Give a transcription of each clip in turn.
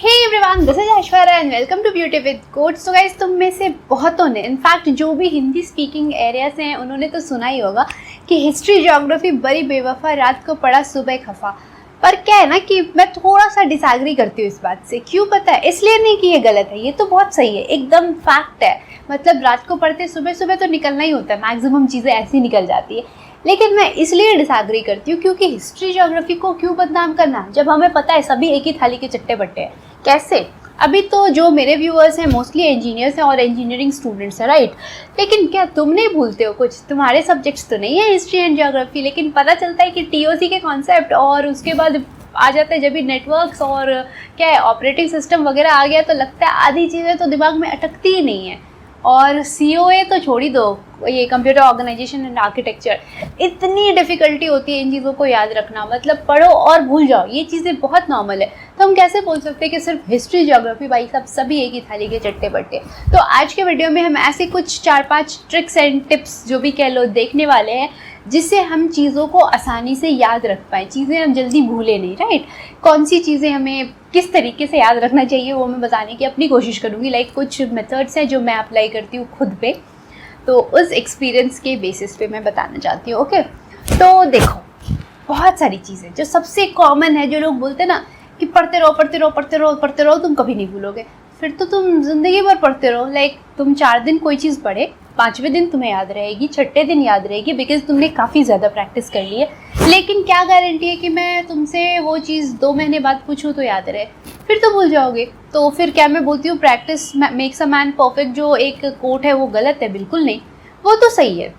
Hey everyone, this is Aishwarya and welcome to beauty with quotes. तो guys, तुम में से बहुतों ने, इनफैक्ट जो भी हिंदी स्पीकिंग एरिया से हैं उन्होंने तो सुना ही होगा कि हिस्ट्री ज्योग्राफी बड़ी बेवफा, रात को पढ़ा सुबह खफा। पर क्या है ना कि मैं थोड़ा सा डिसएग्री करती हूँ इस बात से। क्यों पता है? इसलिए नहीं कि ये गलत है, ये तो बहुत सही है, एकदम फैक्ट है। मतलब रात को पढ़ते सुबह सुबह तो निकलना ही होता है, मैक्सिमम चीज़ें ऐसी निकल जाती है। लेकिन मैं इसलिए डिसएग्री करती हूँ क्योंकि हिस्ट्री ज्योग्राफी को क्यों बदनाम करना जब हमें पता है सभी एक ही थाली के चट्टे बट्टे हैं। कैसे? अभी तो जो मेरे व्यूअर्स हैं मोस्टली इंजीनियर्स हैं और इंजीनियरिंग स्टूडेंट्स हैं, राइट। लेकिन क्या तुम नहीं भूलते हो कुछ? तुम्हारे सब्जेक्ट्स तो नहीं है हिस्ट्री एंड ज्योग्राफी, लेकिन पता चलता है कि टीओसी के कॉन्सेप्ट और उसके बाद आ जाते हैं जब भी नेटवर्क्स और क्या है ऑपरेटिंग सिस्टम वगैरह आ गया तो लगता है आधी चीज़ें तो दिमाग में अटकती ही नहीं है। और COA तो छोड़ ही दो, ये कंप्यूटर ऑर्गेनाइजेशन एंड आर्किटेक्चर, इतनी डिफ़िकल्टी होती है इन चीज़ों को याद रखना। मतलब पढ़ो और भूल जाओ, ये चीज़ें बहुत नॉर्मल है। तो हम कैसे बोल सकते हैं कि सिर्फ हिस्ट्री ज्योग्राफी भाई साहब सभी एक ही थाली के चट्टे बट्टे। तो आज के वीडियो में हम ऐसे कुछ 4-5 ट्रिक्स एंड टिप्स जो भी कह लो देखने वाले हैं जिससे हम चीज़ों को आसानी से याद रख पाएँ, चीज़ें हम जल्दी भूलें नहीं, राइट। कौन सी चीज़ें हमें किस तरीके से याद रखना चाहिए वो मैं बताने की अपनी कोशिश करूँगी। लाइक कुछ मेथड्स हैं जो मैं अप्लाई करती हूँ खुद पे, तो उस एक्सपीरियंस के बेसिस पे मैं बताना चाहती हूँ। ओके, तो देखो बहुत सारी चीज़ें जो सबसे कॉमन है, जो लोग बोलते हैं ना कि पढ़ते रहो पढ़ते रहो पढ़ते रहो पढ़ते रहो, तुम कभी नहीं भूलोगे। फिर तो तुम ज़िंदगी भर पढ़ते रहो। लाइक तुम 4 दिन कोई चीज़ पढ़े, 5वें दिन तुम्हें याद रहेगी, 6ठे दिन याद रहेगी, बिकॉज तुमने काफ़ी ज़्यादा प्रैक्टिस कर ली है। लेकिन क्या गारंटी है कि मैं तुमसे वो चीज़ 2 महीने बाद पूछूँ तो याद रहे? फिर तो भूल जाओगे। तो फिर क्या मैं बोलती हूँ practice makes a man perfect, जो एक कोट है वो गलत है? बिल्कुल नहीं, वो तो सही है,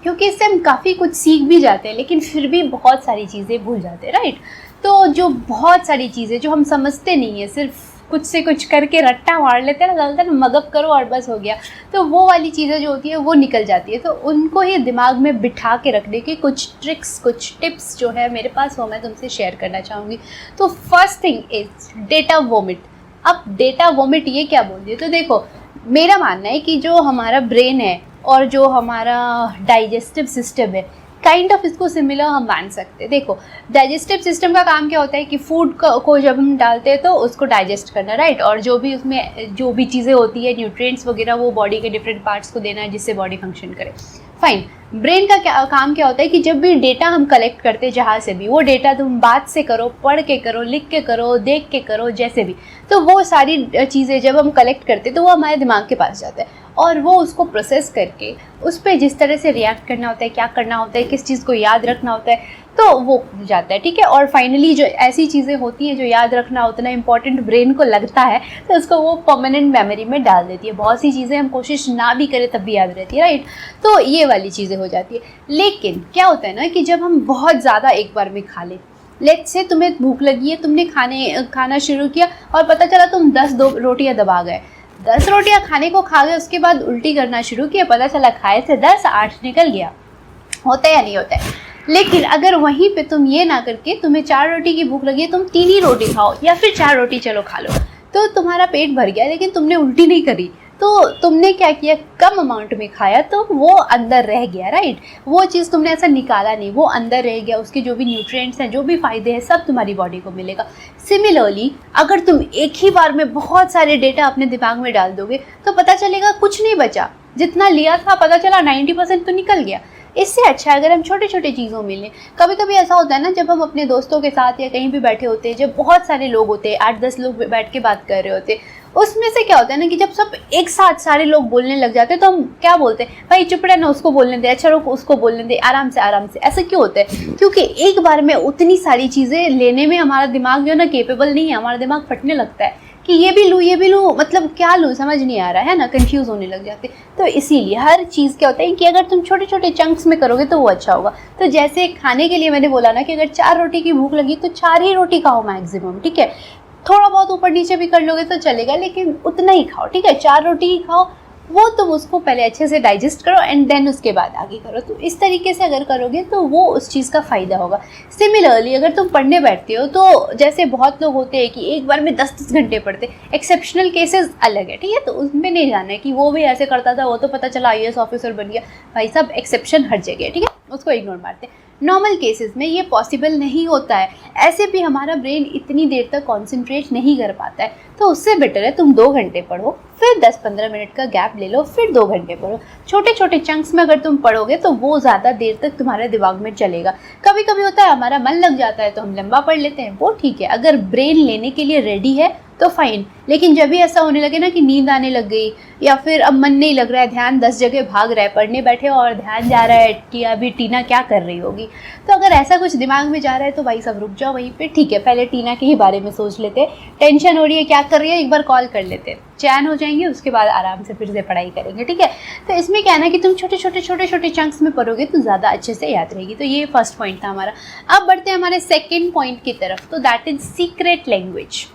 क्योंकि इससे हम काफ़ी कुछ सीख भी जाते हैं, लेकिन फिर भी बहुत सारी चीज़ें भूल जाते हैं, राइट। तो जो बहुत सारी चीज़ें जो हम समझते नहीं है, सिर्फ कुछ से कुछ करके रट्टा मार लेते हैं ना, ज़्यादातर ना मगअप करो और बस हो गया, तो वो वाली चीज़ें जो होती है वो निकल जाती है। तो उनको ही दिमाग में बिठा के रखने की कुछ ट्रिक्स, कुछ टिप्स जो है मेरे पास वो मैं तुमसे शेयर करना चाहूँगी। तो first thing is data vomit. अब डेटा वोमिट ये क्या बोल दिए? तो देखो, मेरा मानना है कि जो हमारा ब्रेन है और जो हमारा डाइजेस्टिव सिस्टम है, काइंड ऑफ इसको सिमिलर हम मान सकते हैं। देखो, डाइजेस्टिव सिस्टम का काम क्या होता है कि फूड को जब हम डालते हैं तो उसको डाइजेस्ट करना, राइट। और जो भी उसमें जो भी चीज़ें होती है, न्यूट्रिएंट्स वगैरह, वो बॉडी के डिफरेंट पार्ट्स को देना है जिससे बॉडी फंक्शन करे। फाइन। ब्रेन का काम क्या होता है कि जब भी डेटा हम कलेक्ट करते हैं जहाँ से भी, वो डेटा तुम बात से करो, पढ़ के करो, लिख के करो, देख के करो, जैसे भी, तो वो सारी चीज़ें जब हम कलेक्ट करते तो वो हमारे दिमाग के पास जाता है और वो उसको प्रोसेस करके उस पर जिस तरह से रिएक्ट करना होता है, क्या करना होता है, किस चीज़ को याद रखना होता है, तो वो जाता है, ठीक है। और फाइनली जो ऐसी चीज़ें होती हैं जो याद रखना उतना इम्पॉर्टेंट ब्रेन को लगता है तो उसको वो परमानेंट मेमोरी में डाल देती है। बहुत सी चीज़ें हम कोशिश ना भी करें तब भी याद रहती है, राइट। तो ये वाली चीज़ें हो जाती है। लेकिन क्या होता है ना कि जब हम बहुत ज़्यादा एक बार में खा लें, लेट्स से तुम्हें भूख लगी है, तुमने खाना शुरू किया और पता चला तुम 10 रोटियाँ दबा गए, 10 रोटियाँ खाने को खा गए, उसके बाद उल्टी करना शुरू किया, पता चला खाए थे 10, 8 निकल गया। होता है या नहीं होता है? लेकिन अगर वहीं पे तुम ये ना करके, तुम्हें 4 रोटी की भूख लगी है, तुम 3 ही रोटी खाओ या फिर 4 रोटी चलो खा लो, तो तुम्हारा पेट भर गया लेकिन तुमने उल्टी नहीं करी, तो तुमने क्या किया, कम अमाउंट में खाया तो वो अंदर रह गया, राइट। वो चीज़ तुमने ऐसा निकाला नहीं, वो अंदर रह गया, उसके जो भी न्यूट्रिएंट्स हैं, जो भी फ़ायदे हैं, सब तुम्हारी बॉडी को मिलेगा। सिमिलरली अगर तुम एक ही बार में बहुत सारे डेटा अपने दिमाग में डाल दोगे तो पता चलेगा कुछ नहीं बचा, जितना लिया था पता चला 90% तो निकल गया। इससे अच्छा है अगर हम छोटे छोटे चीज़ों में लें। कभी कभी ऐसा होता है ना, जब हम अपने दोस्तों के साथ या कहीं भी बैठे होते हैं, जब बहुत सारे लोग होते हैं, 8-10 लोग बैठ के बात कर रहे होते हैं, उसमें से क्या होता है ना कि जब सब एक साथ सारे लोग बोलने लग जाते हैं तो हम क्या बोलते हैं, भाई चुप रहे ना, उसको बोलने दे, अच्छा रुक उसको बोलने दे, आराम से आराम से। ऐसा क्यों होता है? क्योंकि एक बार में उतनी सारी चीज़ें लेने में हमारा दिमाग जो है ना केपेबल नहीं है, हमारा दिमाग फटने लगता है कि ये भी लूँ, मतलब क्या लूँ, समझ नहीं आ रहा है ना, कंफ्यूज होने लग जाते। तो इसीलिए हर चीज़ क्या होता है कि अगर तुम छोटे छोटे चंक्स में करोगे तो वो अच्छा होगा। तो जैसे खाने के लिए मैंने बोला ना कि अगर 4 रोटी की भूख लगी तो 4 ही रोटी खाओ मैक्सिमम, ठीक है। थोड़ा बहुत ऊपर नीचे भी कर लोगे तो चलेगा, लेकिन उतना ही खाओ, ठीक है। 4 रोटी ही खाओ, वो तुम उसको पहले अच्छे से डाइजेस्ट करो एंड देन उसके बाद आगे करो। तो इस तरीके से अगर करोगे तो वो उस चीज़ का फ़ायदा होगा। सिमिलरली अगर तुम पढ़ने बैठते हो तो जैसे बहुत लोग होते हैं कि एक बार में 10-10 घंटे पढ़ते, एक्सेप्शनल केसेस अलग है, ठीक है। तो उसमें नहीं जाना है कि वो भी ऐसे करता था, वो तो पता चला IAS ऑफिसर बन गया। भाई साहब एक्सेप्शन हर जगह है, ठीक है, उसको इग्नोर मारते। नॉर्मल केसेस में ये पॉसिबल नहीं होता है, ऐसे भी हमारा ब्रेन इतनी देर तक कॉन्सेंट्रेट नहीं कर पाता है। तो उससे बेटर है तुम 2 घंटे पढ़ो, फिर 10-15 मिनट का गैप ले लो, फिर 2 घंटे पढ़ो। छोटे छोटे चंक्स में अगर तुम पढ़ोगे तो वो ज़्यादा देर तक तुम्हारे दिमाग में चलेगा। कभी कभी होता है हमारा मन लग जाता है तो हम लंबा पढ़ लेते हैं, वो ठीक है। अगर ब्रेन लेने के लिए रेडी है तो फाइन, लेकिन जब भी ऐसा होने लगे ना कि नींद आने लग गई या फिर अब मन नहीं लग रहा है, ध्यान 10 जगह भाग रहा है, पढ़ने बैठे और ध्यान जा रहा है कि अभी टीना क्या कर रही होगी, तो अगर ऐसा कुछ दिमाग में जा रहा है तो भाई सब रुक जाओ वहीं पे। ठीक है, पहले टीना के ही बारे में सोच लेते, टेंशन हो रही है क्या कर रही है, एक बार कॉल कर लेते, चैन हो जाएंगे, उसके बाद आराम से फिर से पढ़ाई करेंगे। ठीक है, तो इसमें क्या है ना कि तुम छोटे छोटे चंक्स में पढ़ोगे तो ज़्यादा अच्छे से याद रहेगी। तो ये फर्स्ट पॉइंट था हमारा। अब बढ़ते हैं हमारे सेकेंड पॉइंट की तरफ, तो that is secret language.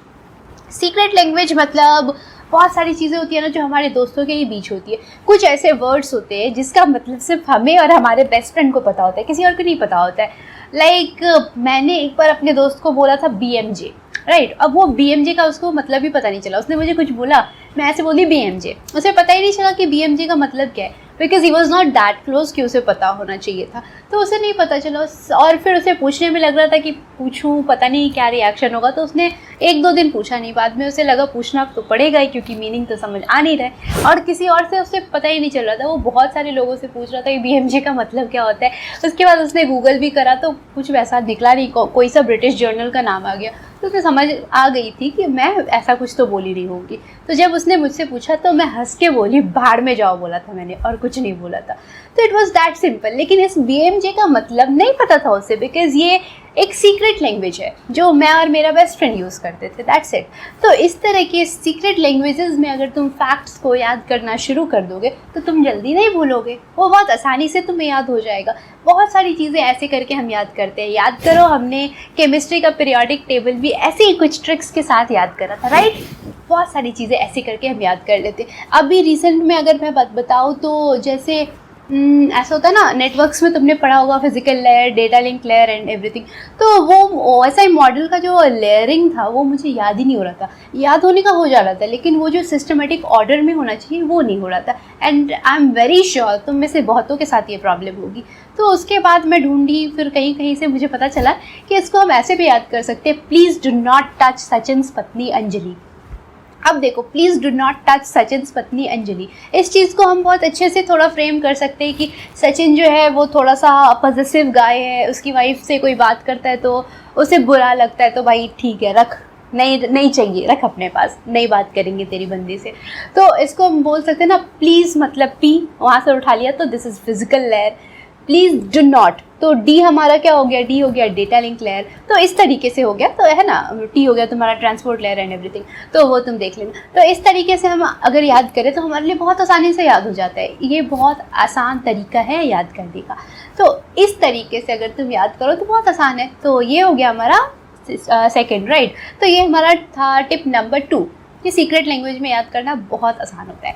Secret language मतलब बहुत सारी चीज़ें होती है ना जो हमारे दोस्तों के ही बीच होती है। कुछ ऐसे वर्ड्स होते हैं जिसका मतलब सिर्फ हमें और हमारे बेस्ट फ्रेंड को पता होता है, किसी और को नहीं पता होता है। लाइक मैंने एक बार अपने दोस्त को बोला था BMJ, राइट। अब वो BMJ का उसको मतलब ही पता नहीं चला, उसने मुझे कुछ बोला, मैं ऐसे बोली BMJ, उसे पता ही नहीं चला कि BMJ का मतलब क्या है, because he was not that close कि उसे पता होना चाहिए था, तो उसे नहीं पता चला। और फिर उसे पूछने में लग रहा था कि पूछूं, पता नहीं क्या रिएक्शन होगा, तो उसने 1-2 दिन पूछा नहीं। बाद में उसे लगा पूछना तो पड़ेगा ही क्योंकि मीनिंग तो समझ आ नहीं रहा है, और किसी और से उसे पता ही नहीं चल रहा था। वो बहुत सारे लोगों से पूछ रहा था कि BMJ का मतलब क्या होता है। उसके बाद उसने गूगल भी करा तो कुछ वैसा निकला नहीं, कोई सा ब्रिटिश जर्नल का नाम आ गया, तो उसे समझ आ गई थी कि मैं ऐसा कुछ तो बोली नहीं होगी। तो जब उसने मुझसे पूछा तो मैं हंस के बोली बाहर में जाओ बोला था मैंने, और कुछ नहीं बोला था। तो इट वॉज दैट सिंपल। लेकिन इस BMJ का मतलब नहीं पता था उसे, बिकॉज ये एक सीक्रेट लैंग्वेज है जो मैं और मेरा बेस्ट फ्रेंड यूज़ करते थे, दैट्स इट। तो इस तरह के सीक्रेट लैंग्वेजेस में अगर तुम फैक्ट्स को याद करना शुरू कर दोगे तो तुम जल्दी नहीं भूलोगे, वो बहुत आसानी से तुम्हें याद हो जाएगा। बहुत सारी चीज़ें ऐसे करके हम याद करते हैं। याद करो, हमने केमिस्ट्री का पीरियोडिक टेबल भी ऐसे ही कुछ ट्रिक्स के साथ याद करा था, राइट। बहुत सारी चीज़ें ऐसे करके हम याद कर लेते हैं। अभी रिसेंट में अगर मैं बताऊँ तो जैसे ऐसा होता है ना, नेटवर्क्स में तुमने पढ़ा होगा physical layer, data link layer and everything, तो वो ऐसा ही मॉडल का जो लेयरिंग था वो मुझे याद ही नहीं हो रहा था। याद होने का हो जा रहा था, लेकिन वो जो सिस्टमेटिक ऑर्डर में होना चाहिए वो नहीं हो रहा था। And I am very sure तुम में से बहुतों के साथ ये प्रॉब्लम होगी। तो उसके बाद मैं ढूंढी, फिर कहीं कहीं से मुझे पता चला कि इसको हम ऐसे भी याद कर सकते हैं, please do not touch Sachin's पत्नी अंजलि। अब देखो, please do not touch Sachin's पत्नी अंजलि, इस चीज़ को हम बहुत अच्छे से थोड़ा फ्रेम कर सकते हैं कि सचिन जो है वो थोड़ा सा पॉजिटिव गाय है, उसकी वाइफ से कोई बात करता है तो उसे बुरा लगता है, तो भाई ठीक है रख, नहीं चाहिए, रख अपने पास, नहीं बात करेंगे तेरी बंदी से। तो इसको हम बोल सकते हैं ना, प्लीज़ मतलब P वहाँ से उठा लिया तो this is physical layer, please do not, तो डी हमारा क्या हो गया, डी हो गया डेटा लिंक लेयर। तो इस तरीके से हो गया, तो है ना, टी हो गया तुम्हारा ट्रांसपोर्ट लेयर एंड एवरीथिंग, तो वो तुम देख लेना। तो इस तरीके से हम अगर याद करें तो हमारे लिए बहुत आसानी से याद हो जाता है। ये बहुत आसान तरीका है याद करने का। तो इस तरीके से अगर तुम याद करो तो बहुत आसान है। तो ये हो गया हमारा सेकेंड, राइट। तो ये हमारा था टिप नंबर 2 कि सीक्रेट लैंग्वेज में याद करना बहुत आसान होता है।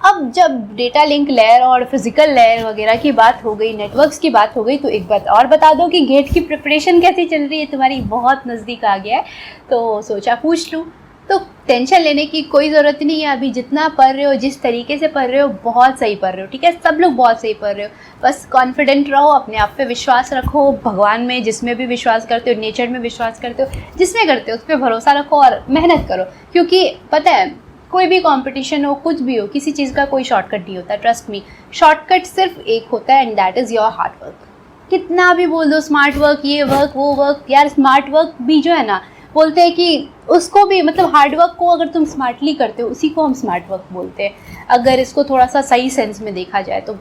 अब जब डेटा लिंक लेयर और फिजिकल लेयर वगैरह की बात हो गई, नेटवर्क्स की बात हो गई, तो एक बात और बता दो कि गेट की प्रिपरेशन कैसी चल रही है तुम्हारी, बहुत नज़दीक आ गया है, तो सोचा पूछ लूँ। तो टेंशन लेने की कोई ज़रूरत नहीं है। अभी जितना पढ़ रहे हो, जिस तरीके से पढ़ रहे हो, बहुत सही पढ़ रहे हो, ठीक है, सब लोग बहुत सही पढ़ रहे हो। बस कॉन्फिडेंट रहो, अपने आप पे विश्वास रखो, भगवान में जिसमें भी विश्वास करते हो, नेचर में विश्वास करते हो, जिसमें करते हो उस पर भरोसा रखो और मेहनत करो। क्योंकि पता है, कोई भी कंपटीशन हो, कुछ भी हो, किसी चीज़ का कोई शॉर्टकट नहीं होता, ट्रस्ट मी। शॉर्टकट सिर्फ एक होता है and that is your hard work. कितना भी बोल दो स्मार्ट वर्क, ये वर्क, वो वर्क, यार स्मार्ट वर्क भी जो है ना, बोलते हैं कि उसको भी, मतलब हार्ड वर्क को अगर तुम स्मार्टली करते हो उसी को हम स्मार्ट वर्क बोलते हैं। अगर इसको थोड़ा सा सही सेंस में देखा जाए तो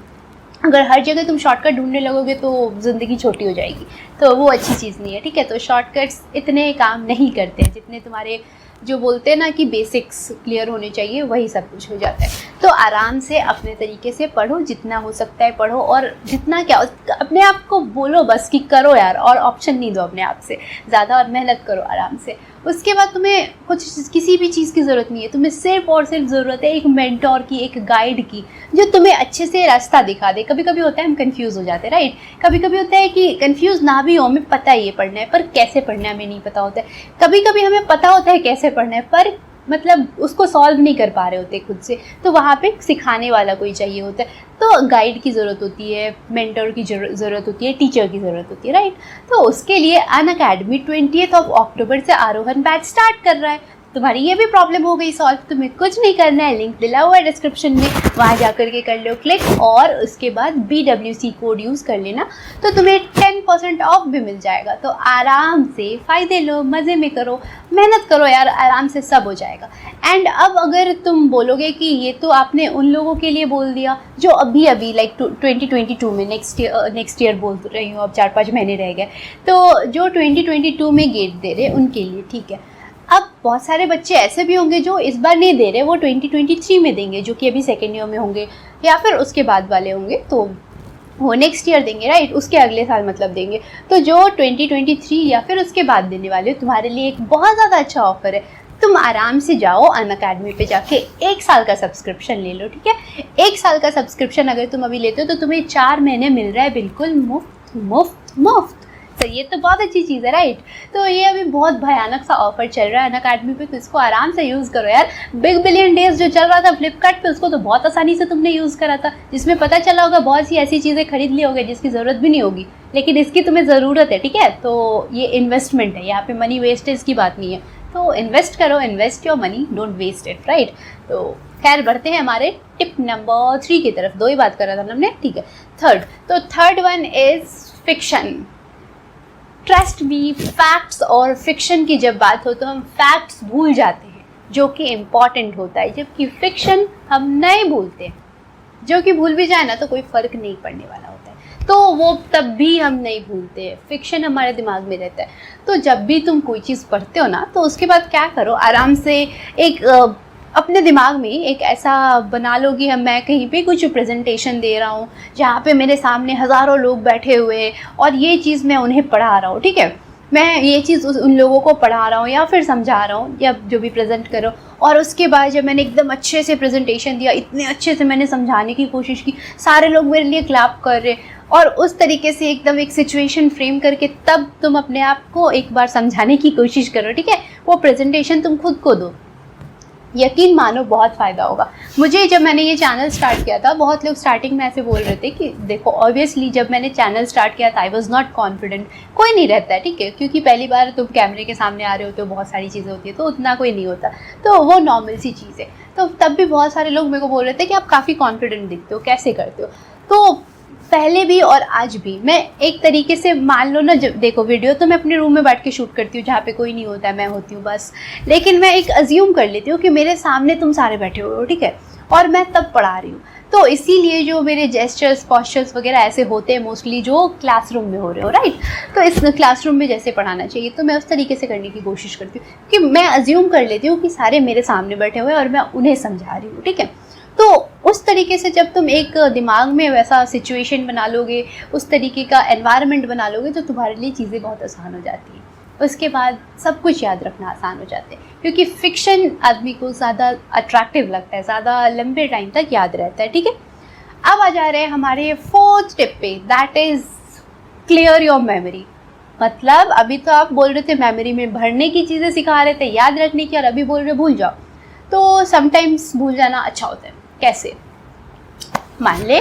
अगर हर जगह तुम शॉर्टकट ढूंढने लगोगे तो ज़िंदगी छोटी हो जाएगी, तो वो अच्छी चीज़ नहीं है, ठीक है। तो शॉर्टकट्स इतने काम नहीं करते हैं जितने तुम्हारे जो बोलते हैं ना कि बेसिक्स क्लियर होने चाहिए, वही सब कुछ हो जाता है। तो आराम से अपने तरीके से पढ़ो, जितना हो सकता है पढ़ो, और जितना क्या अपने आप को बोलो बस कि करो यार, और ऑप्शन नहीं दो अपने आप से ज़्यादा, और मेहनत करो आराम से। उसके बाद तुम्हें कुछ किसी भी चीज़ की ज़रूरत नहीं है, तुम्हें सिर्फ और सिर्फ ज़रूरत है एक मेंटोर की, एक गाइड की, जो तुम्हें अच्छे से रास्ता दिखा दे। कभी कभी होता है हम कंफ्यूज हो जाते हैं, राइट। कभी कभी होता है कि कंफ्यूज ना भी हो, हमें पता है ये पढ़ना है, पर कैसे पढ़ना है हमें नहीं पता होता है। कभी कभी हमें पता होता है कैसे पढ़ना है, पर मतलब उसको सॉल्व नहीं कर पा रहे होते खुद से, तो वहाँ पे सिखाने वाला कोई चाहिए होता है। तो गाइड की ज़रूरत होती है, मेंटर की ज़रूरत होती है, टीचर की ज़रूरत होती है, राइट। तो उसके लिए अनअकैडमी 20 अक्टूबर से आरोहण बैच स्टार्ट कर रहा है। तुम्हारी ये भी प्रॉब्लम हो गई सॉल्व, तुम्हें कुछ नहीं करना है, लिंक दिला हुआ है डिस्क्रिप्शन में, वहाँ जा कर के कर लो क्लिक, और उसके बाद BWC कोड यूज़ कर लेना, तो तुम्हें 10% ऑफ भी मिल जाएगा। तो आराम से फ़ायदे लो, मज़े में करो, मेहनत करो यार, आराम से सब हो जाएगा। एंड अब अगर तुम बोलोगे कि ये तो आपने उन लोगों के लिए बोल दिया जो अभी अभी लाइक 2022 में, नेक्स्ट ईयर बोल रही हूँ, अब 4-5 महीने रह गए, तो जो 2022 में गेट दे रहे उनके लिए ठीक है। अब बहुत सारे बच्चे ऐसे भी होंगे जो इस बार नहीं दे रहे, वो 2023 में देंगे, जो कि अभी सेकेंड ईयर में होंगे या फिर उसके बाद वाले होंगे, तो वो नेक्स्ट ईयर देंगे, राइट, उसके अगले साल मतलब देंगे। तो जो 2023 या फिर उसके बाद देने वाले हो, तुम्हारे लिए एक बहुत ज़्यादा अच्छा ऑफर है। तुम आराम से जाओ अनअकैडमी पे जाके 1 साल का सब्सक्रिप्शन ले लो, ठीक है। 1 साल का सब्सक्रिप्शन अगर तुम अभी लेते हो तो तुम्हें 4 महीने मिल रहा है बिल्कुल मुफ्त मुफ्त मुफ्त। तो ये तो बहुत अच्छी चीज़ है, राइट। तो ये अभी बहुत भयानक सा ऑफर चल रहा है अनअकैडमी पे, तो इसको आराम से यूज़ करो यार। बिग बिलियन डेज जो चल रहा था फ्लिपकार्ट पे, उसको तो बहुत आसानी से तुमने यूज़ करा था, जिसमें पता चला होगा बहुत सी ऐसी चीज़ें खरीद ली होगी जिसकी ज़रूरत भी नहीं होगी, लेकिन इसकी तुम्हें ज़रूरत है, ठीक है। तो ये इन्वेस्टमेंट है, यहाँ पे मनी वेस्टेज की बात नहीं है। तो इन्वेस्ट करो, invest your money, don't waste it, right. तो खैर बढ़ते हैं हमारे टिप नंबर 3 की तरफ। 2 ही बात करा था हमने, ठीक है। Third one is fiction. Trust me, facts और फिक्शन की जब बात हो तो हम फैक्ट्स भूल जाते हैं जो कि इम्पॉर्टेंट होता है, जबकि फिक्शन हम नहीं भूलते, जो कि भूल भी जाए ना तो कोई फ़र्क नहीं पड़ने वाला होता है, तो वो तब भी हम नहीं भूलते हैं, फिक्शन हमारे दिमाग में रहता है। तो जब भी तुम कोई चीज़ पढ़ते हो ना, तो उसके बाद क्या करो, आराम से एक अपने दिमाग में एक ऐसा बना लो कि मैं कहीं पे कुछ प्रेजेंटेशन दे रहा हूँ जहाँ पे मेरे सामने हज़ारों लोग बैठे हुए हैं और ये चीज़ मैं उन्हें पढ़ा रहा हूँ, ठीक है। मैं ये चीज़ उन लोगों को पढ़ा रहा हूँ या फिर समझा रहा हूँ या जो भी प्रेजेंट करो, और उसके बाद जब मैंने एकदम अच्छे से प्रेजेंटेशन दिया, इतने अच्छे से मैंने समझाने की कोशिश की, सारे लोग मेरे लिए क्लैप कर रहे, और उस तरीके से एकदम एक सिचुएशन फ्रेम करके तब तुम अपने आप को एक बार समझाने की कोशिश करो, ठीक है। वो प्रेजेंटेशन तुम खुद को दो, यकीन मानो बहुत फ़ायदा होगा। मुझे जब मैंने ये चैनल स्टार्ट किया था, बहुत लोग स्टार्टिंग में ऐसे बोल रहे थे कि देखो, ऑब्वियसली जब मैंने चैनल स्टार्ट किया था आई वॉज नॉट कॉन्फिडेंट। कोई नहीं रहता है, ठीक है, क्योंकि पहली बार तुम कैमरे के सामने आ रहे होते हो, बहुत सारी चीज़ें होती है, तो उतना कोई नहीं होता, तो वो नॉर्मल सी चीज़ है। तो तब भी बहुत सारे लोग मेरे को बोल रहे थे कि आप काफ़ी कॉन्फिडेंट दिखते हो, कैसे करते हो। तो पहले भी और आज भी मैं एक तरीके से, मान लो ना, जब देखो वीडियो तो मैं अपने रूम में बैठ के शूट करती हूँ जहाँ पे कोई नहीं होता है, मैं होती हूँ बस, लेकिन मैं एक अज्यूम कर लेती हूँ कि मेरे सामने तुम सारे बैठे हुए हो, ठीक है, और मैं तब पढ़ा रही हूँ। तो इसीलिए जो मेरे जेस्चर्स, पॉस्चर्स वगैरह ऐसे होते हैं मोस्टली जो क्लासरूम में हो रहे हो, राइट। तो इस क्लासरूम में जैसे पढ़ाना चाहिए तो मैं उस तरीके से करने की कोशिश करती हूँ कि मैं अज्यूम कर लेती हूँ कि सारे मेरे सामने बैठे हुए हैं और मैं उन्हें समझा रही हूँ, ठीक है। तो उस तरीके से जब तुम एक दिमाग में वैसा सिचुएशन बना लोगे, उस तरीके का एनवायरनमेंट बना लोगे, तो तुम्हारे लिए चीज़ें बहुत आसान हो जाती हैं। उसके बाद सब कुछ याद रखना आसान हो जाता है, क्योंकि फिक्शन आदमी को ज़्यादा अट्रैक्टिव लगता है, ज़्यादा लंबे टाइम तक याद रहता है, ठीक है। अब आ जा रहे हैं हमारे 4th टिप पे, that is clear your memory. मतलब अभी तो आप बोल रहे थे मेमोरी में भरने की चीज़ें सिखा रहे थे, याद रखने की, और अभी बोल रहे भूल जाओ। तो समटाइम्स भूल जाना अच्छा होता है। कैसे? मान ले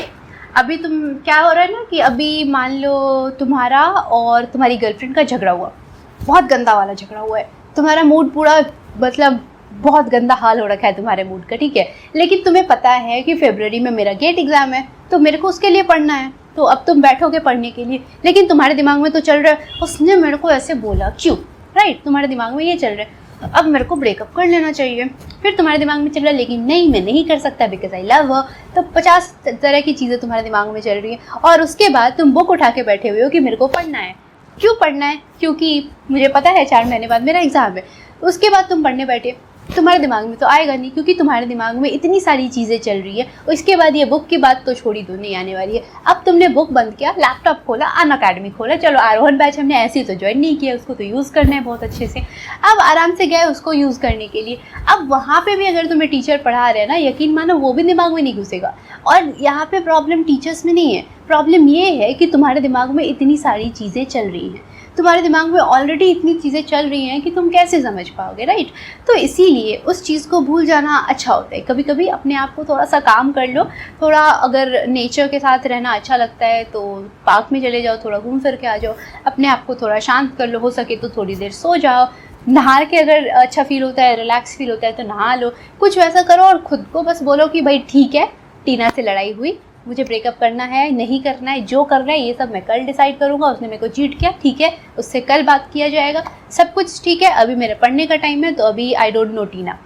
अभी तुम, क्या हो रहा है ना कि अभी मान लो तुम्हारा और तुम्हारी गर्लफ्रेंड का झगड़ा हुआ, बहुत गंदा वाला झगड़ा हुआ है, तुम्हारा मूड पूरा, मतलब बहुत गंदा हाल हो रखा है तुम्हारे मूड का, ठीक है। लेकिन तुम्हें पता है कि फरवरी में मेरा गेट एग्ज़ाम है, तो मेरे को उसके लिए पढ़ना है। तो अब तुम बैठोगे पढ़ने के लिए, लेकिन तुम्हारे दिमाग में तो चल रहा है उसने मेरे को ऐसे बोला क्यों, राइट। तुम्हारे दिमाग में ये चल रहा है अब मेरे को ब्रेकअप कर लेना चाहिए। फिर तुम्हारे दिमाग में चल रहा है लेकिन नहीं, मैं नहीं कर सकता बिकॉज आई लव हर। तो 50 तरह की चीज़ें तुम्हारे दिमाग में चल रही हैं, और उसके बाद तुम बुक उठा के बैठे हुए हो कि मेरे को पढ़ना है। क्यों पढ़ना है? क्योंकि मुझे पता है 4 महीने बाद मेरा एग्ज़ाम है। उसके बाद तुम पढ़ने बैठे, तुम्हारे दिमाग में तो आएगा नहीं, क्योंकि तुम्हारे दिमाग में इतनी सारी चीज़ें चल रही है। उसके बाद ये बुक की बात तो छोड़ी दो, नहीं आने वाली है। अब तुमने बुक बंद किया, लैपटॉप खोला, अनअकैडमी खोला, चलो आरोहण बैच हमने ऐसे ही तो ज्वाइन नहीं किया, उसको तो यूज़ करना है बहुत अच्छे से। अब आराम से गए उसको यूज़ करने के लिए। अब वहाँ पे भी अगर तुम्हें टीचर पढ़ा रहे हैं ना, यकीन मानो वो भी दिमाग में नहीं घुसेगा। और यहाँ पे प्रॉब्लम टीचर्स में नहीं है, प्रॉब्लम ये है कि तुम्हारे दिमाग में इतनी सारी चीज़ें चल रही हैं। तुम्हारे दिमाग में ऑलरेडी इतनी चीज़ें चल रही हैं कि तुम कैसे समझ पाओगे, राइट। तो इसीलिए उस चीज़ को भूल जाना अच्छा होता है। कभी कभी अपने आप को थोड़ा सा काम कर लो, थोड़ा अगर नेचर के साथ रहना अच्छा लगता है तो पार्क में चले जाओ, थोड़ा घूम फिर के आ जाओ, अपने आप को थोड़ा शांत कर लो, हो सके तो थोड़ी देर सो जाओ, नहा के अगर अच्छा फील होता है, रिलैक्स फील होता है तो नहा लो, कुछ वैसा करो और ख़ुद को बस बोलो कि भाई ठीक है, टीना से लड़ाई हुई, मुझे ब्रेकअप करना है, नहीं करना है, जो करना है ये सब मैं कल डिसाइड करूँगा, उसने मेरे को चीट किया, ठीक है, उससे कल बात किया जाएगा, सब कुछ ठीक है, अभी मेरे पढ़ने का टाइम है तो अभी आई डोंट नो टीना,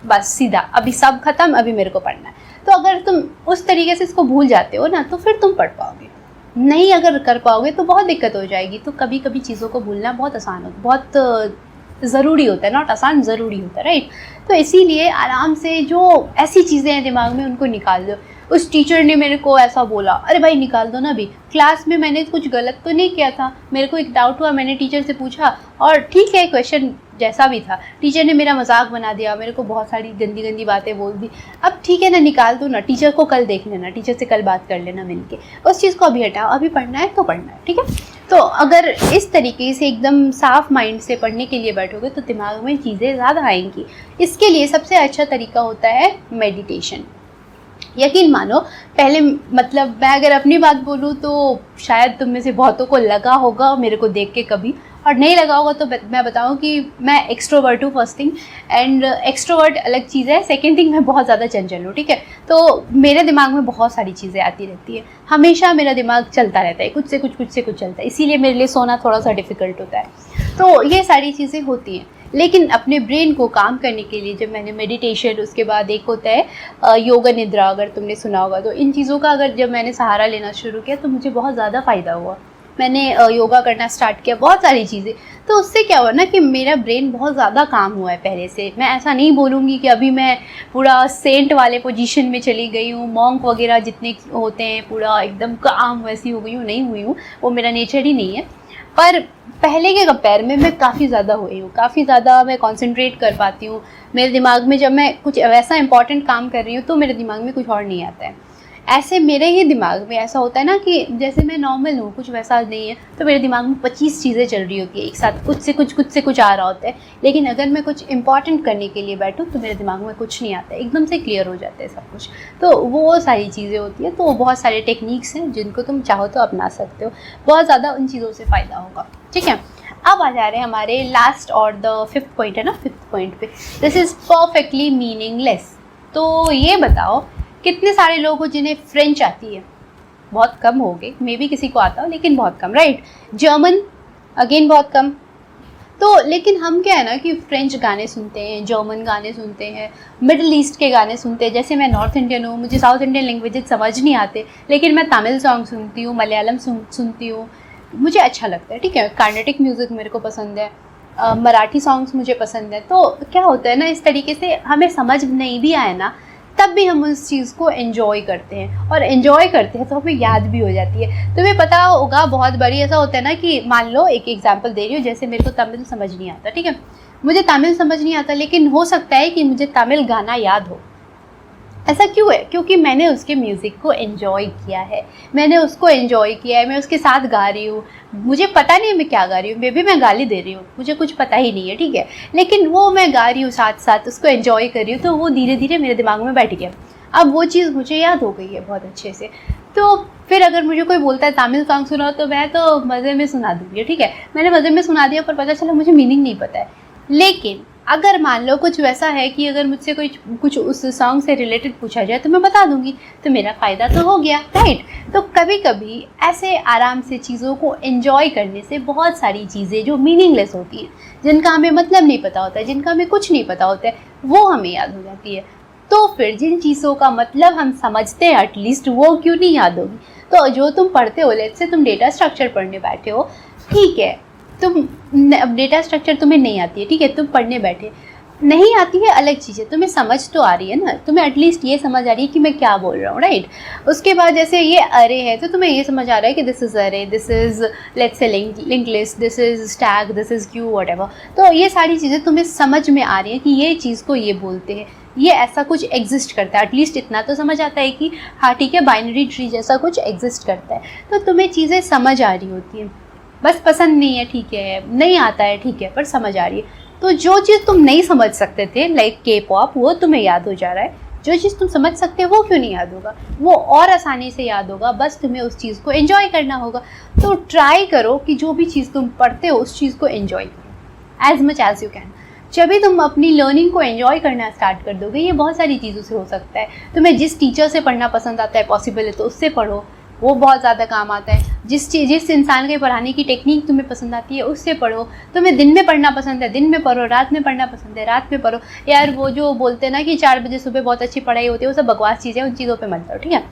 बस सीधा अभी सब खत्म, अभी मेरे को पढ़ना है। तो अगर तुम उस तरीके से इसको भूल जाते हो ना तो फिर तुम पढ़ पाओगे, नहीं अगर कर पाओगे तो बहुत दिक्कत हो जाएगी। तो कभी कभी चीज़ों को भूलना बहुत आसान होता है, बहुत ज़रूरी होता है, नॉट आसान, ज़रूरी होता है, राइट। तो इसीलिए आराम से जो ऐसी चीज़ें हैं दिमाग में उनको निकाल दो। उस टीचर ने मेरे को ऐसा बोला, अरे भाई निकाल दो ना, अभी क्लास में मैंने कुछ गलत तो नहीं किया था, मेरे को एक डाउट हुआ, मैंने टीचर से पूछा और ठीक है क्वेश्चन जैसा भी था, टीचर ने मेरा मजाक बना दिया, मेरे को बहुत सारी गंदी गंदी बातें बोल दी, अब ठीक है ना, निकाल दो ना, टीचर को कल देख लेना, टीचर से कल बात कर लेना मिल के, उस चीज़ को अभी हटाओ, अभी पढ़ना है तो पढ़ना है, ठीक है। तो अगर इस तरीके से एकदम साफ माइंड से पढ़ने के लिए बैठोगे तो दिमाग में चीज़ें ज़्यादा आएंगी। इसके लिए सबसे अच्छा तरीका होता है मेडिटेशन। यकीन मानो, पहले मतलब मैं अगर अपनी बात बोलूँ तो शायद तुम में से बहुतों को लगा होगा मेरे को देख के कभी, और नहीं लगा होगा तो मैं बताऊँ कि मैं एक्सट्रोवर्ट हूँ फर्स्ट थिंग, एंड एक्सट्रोवर्ट अलग चीज़ है, सेकेंड थिंग मैं बहुत ज़्यादा चंचल हूँ, ठीक है। तो मेरे दिमाग में बहुत सारी चीज़ें आती रहती है, हमेशा मेरा दिमाग चलता रहता है, कुछ से कुछ चलता है, इसीलिए मेरे लिए सोना थोड़ा सा डिफ़िकल्ट होता है। तो ये सारी चीज़ें होती हैं, लेकिन अपने ब्रेन को काम करने के लिए जब मैंने मेडिटेशन, उसके बाद एक होता है योगा निद्रा, अगर तुमने सुना होगा, तो इन चीज़ों का अगर जब मैंने सहारा लेना शुरू किया तो मुझे बहुत ज़्यादा फ़ायदा हुआ। मैंने योगा करना स्टार्ट किया, बहुत सारी चीज़ें, तो उससे क्या हुआ ना कि मेरा ब्रेन बहुत ज़्यादा काम हुआ है पहले से। मैं ऐसा नहीं बोलूँगी कि अभी मैं पूरा सेंट वाले पोजीशन में चली गई हूँ, मॉन्क वगैरह जितने होते हैं पूरा एकदम काम वैसी हो गई हूँ, नहीं हुई हूँ, वो मेरा नेचर ही नहीं है। पर पहले के कंपेयर में मैं काफ़ी ज़्यादा हुई हूँ, काफ़ी ज़्यादा मैं कंसंट्रेट कर पाती हूँ। मेरे दिमाग में जब मैं कुछ वैसा इंपॉर्टेंट काम कर रही हूँ तो मेरे दिमाग में कुछ और नहीं आता है। ऐसे मेरे ही दिमाग में ऐसा होता है ना कि जैसे मैं नॉर्मल हूँ, कुछ वैसा नहीं है, तो मेरे दिमाग में 25 चीज़ें चल रही होती है एक साथ, कुछ से कुछ आ रहा होता है। लेकिन अगर मैं कुछ इंपॉर्टेंट करने के लिए बैठूँ तो मेरे दिमाग में कुछ नहीं आता है, एकदम से क्लियर हो जाता है सब कुछ। तो वो सारी चीज़ें होती है। तो बहुत सारे टेक्निक्स हैं जिनको तुम चाहो तो अपना सकते हो, बहुत ज़्यादा उन चीज़ों से फ़ायदा होगा, ठीक है। अब आ जा रहे हैं हमारे लास्ट और द फिफ्थ पॉइंट है ना, फिफ्थ पॉइंट पे, दिस इज़ परफेक्टली मीनिंगलेस। तो ये बताओ कितने सारे लोग हो जिन्हें फ्रेंच आती है? बहुत कम हो गए, मे बी किसी को आता हो लेकिन बहुत कम, राइट। जर्मन अगेन बहुत कम। तो लेकिन हम क्या है ना कि फ्रेंच गाने सुनते हैं, जर्मन गाने सुनते हैं, मिडल ईस्ट के गाने सुनते हैं। जैसे मैं नॉर्थ इंडियन हूँ, मुझे साउथ इंडियन लैंग्वेजेस समझ नहीं आते, लेकिन मैं तमिल सॉन्ग सुनती हूँ, मलयालम सुनती हूँ, मुझे अच्छा लगता है, ठीक है। कार्नेटिक म्यूज़िक मेरे को पसंद है, मराठी सॉन्ग्स मुझे पसंद है। तो क्या होता है ना, इस तरीके से हमें समझ नहीं भी आए ना तब भी हम उस चीज़ को एंजॉय करते हैं, और एंजॉय करते हैं तो हमें याद भी हो जाती है। तुम्हें पता होगा बहुत बड़ी ऐसा होता है ना कि मान लो एक एग्जांपल दे रही हूँ, जैसे मेरे को तमिल समझ नहीं आता, ठीक है, मुझे तमिल समझ नहीं आता, लेकिन हो सकता है कि मुझे तमिल गाना याद हो। ऐसा क्यों है? क्योंकि मैंने उसके म्यूज़िक को एंजॉय किया है, मैंने उसको एंजॉय किया है, मैं उसके साथ गा रही हूँ, मुझे पता नहीं है मैं क्या गा रही हूँ, मे बी मैं गाली दे रही हूँ, मुझे कुछ पता ही नहीं है, ठीक है, लेकिन वो मैं गा रही हूँ साथ साथ, उसको एंजॉय कर रही हूँ, तो वो धीरे धीरे मेरे दिमाग में बैठ गया। अब वो चीज़ मुझे याद हो गई है बहुत अच्छे से। तो फिर अगर मुझे कोई बोलता है तमिल सॉन्ग सुनाओ तो मैं तो मज़े में सुना दूँगी, ठीक है, मैंने मज़े में सुना दिया, पर पता चला मुझे मीनिंग नहीं पता है। लेकिन अगर मान लो कुछ वैसा है कि अगर मुझसे कुछ उस सॉन्ग से रिलेटेड पूछा जाए तो मैं बता दूंगी, तो मेरा फ़ायदा तो हो गया, राइट। तो कभी कभी ऐसे आराम से चीज़ों को एंजॉय करने से बहुत सारी चीज़ें जो मीनिंगलेस होती हैं, जिनका हमें मतलब नहीं पता होता है, जिनका हमें कुछ नहीं पता होता है, वो हमें याद हो जाती है। तो फिर जिन चीज़ों का मतलब हम समझते हैं एटलीस्ट, वो क्यों नहीं याद होगी? तो जो तुम पढ़ते हो, लेट्स से तुम डेटा स्ट्रक्चर पढ़ने बैठे हो, ठीक है, अब डेटा स्ट्रक्चर तुम्हें नहीं आती है, ठीक है, तुम पढ़ने बैठे, नहीं आती है अलग चीज़ है, तुम्हें समझ तो आ रही है ना, तुम्हें एटलीस्ट ये समझ आ रही है कि मैं क्या बोल रहा हूँ, राइट। उसके बाद जैसे ये अरे है तो तुम्हें ये समझ आ रहा है कि दिस इज़ अरे, this is let's say link list, this is Stag, this is Q, whatever. तो ये सारी चीज़ें तुम्हें समझ में आ रही है कि ये चीज़ को ये बोलते हैं, ये ऐसा कुछ एग्जिस्ट करता है, एटलीस्ट इतना तो समझ आता है कि हाँ ठीक है, बाइनरी ट्री जैसा कुछ एग्जिस्ट करता है। तो तुम्हें चीज़ें समझ आ रही होती हैं। बस पसंद नहीं है ठीक है, नहीं आता है ठीक है, पर समझ आ रही है। तो जो चीज़ तुम नहीं समझ सकते थे लाइक के पॉप, वो तुम्हें याद हो जा रहा है। जो चीज़ तुम समझ सकते हो वो क्यों नहीं याद होगा, वो और आसानी से याद होगा, बस तुम्हें उस चीज़ को एंजॉय करना होगा। तो ट्राई करो कि जो भी चीज़ तुम पढ़ते हो उस चीज़ को एंजॉय करो as much as you can. जब भी तुम अपनी लर्निंग को एंजॉय करना स्टार्ट कर दोगे, ये बहुत सारी चीज़ों से हो सकता है। तुम्हें जिस टीचर से पढ़ना पसंद आता है, पॉसिबल है तो उससे पढ़ो, वो बहुत ज़्यादा काम आता है। जिस इंसान के पढ़ाने की टेक्निक तुम्हें पसंद आती है उससे पढ़ो। तुम्हें दिन में पढ़ना पसंद है दिन में पढ़ो, रात में पढ़ना पसंद है रात में पढ़ो। यार वो जो बोलते हैं ना कि 4 बजे सुबह बहुत अच्छी पढ़ाई होती है, वो सब बकवास चीज़ें, उन चीज़ों पे मत पढ़ो, ठीक है।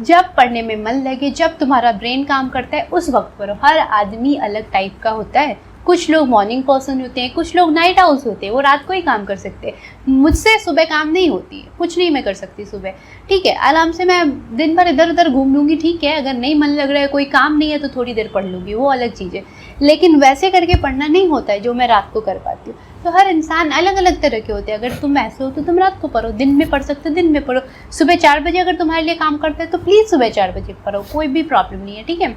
जब पढ़ने में मन लगे, जब तुम्हारा ब्रेन काम करता है, उस वक्त पढ़ो। हर आदमी अलग टाइप का होता है। कुछ लोग मॉर्निंग पर्सन होते हैं, कुछ लोग नाइट आउल्स होते हैं, वो रात को ही काम कर सकते हैं। मुझसे सुबह काम नहीं होती है, कुछ नहीं मैं कर सकती सुबह, ठीक है। आराम से मैं दिन भर इधर उधर घूम लूँगी, ठीक है। अगर नहीं मन लग रहा है, कोई काम नहीं है तो थोड़ी देर पढ़ लूँगी, वो अलग चीज़ है। लेकिन वैसे करके पढ़ना नहीं होता है जो मैं रात को कर पाती हूँ। तो हर इंसान अलग अलग तरह के होते हैं। अगर तुम ऐसे हो तो तुम रात को पढ़ो, दिन में पढ़ सकते हो दिन में पढ़ो। सुबह 4 बजे अगर तुम्हारे लिए काम करता है तो प्लीज़ सुबह 4 बजे पढ़ो, कोई भी प्रॉब्लम नहीं है, ठीक है।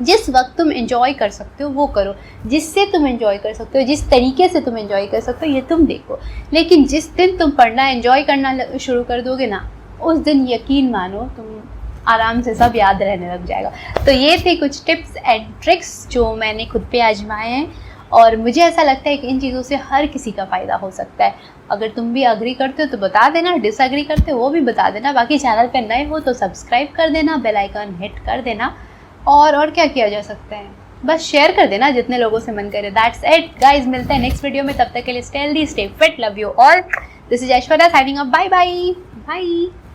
जिस वक्त तुम एंजॉय कर सकते हो वो करो, जिससे तुम एंजॉय कर सकते हो, जिस तरीके से तुम एंजॉय कर सकते हो ये तुम देखो। लेकिन जिस दिन तुम पढ़ना एंजॉय करना शुरू कर दोगे ना, उस दिन यकीन मानो तुम आराम से सब याद रहने लग जाएगा। तो ये थे कुछ टिप्स एंड ट्रिक्स जो मैंने खुद पे आजमाए हैं, और मुझे ऐसा लगता है कि इन चीज़ों से हर किसी का फ़ायदा हो सकता है। अगर तुम भी अग्री करते हो तो बता देना, डिसअग्री करते हो वो भी बता देना। बाकी चैनल पे नए हो तो सब्सक्राइब कर देना, बेल आइकन हिट कर देना। और क्या किया जा सकता है, बस शेयर कर देना जितने लोगों से मन करे। दैट्स इट गाइज, मिलते हैं नेक्स्ट वीडियो में, तब तक के लिए stay healthy, stay fit, love you all. This is Aishwarya signing up, bye bye bye.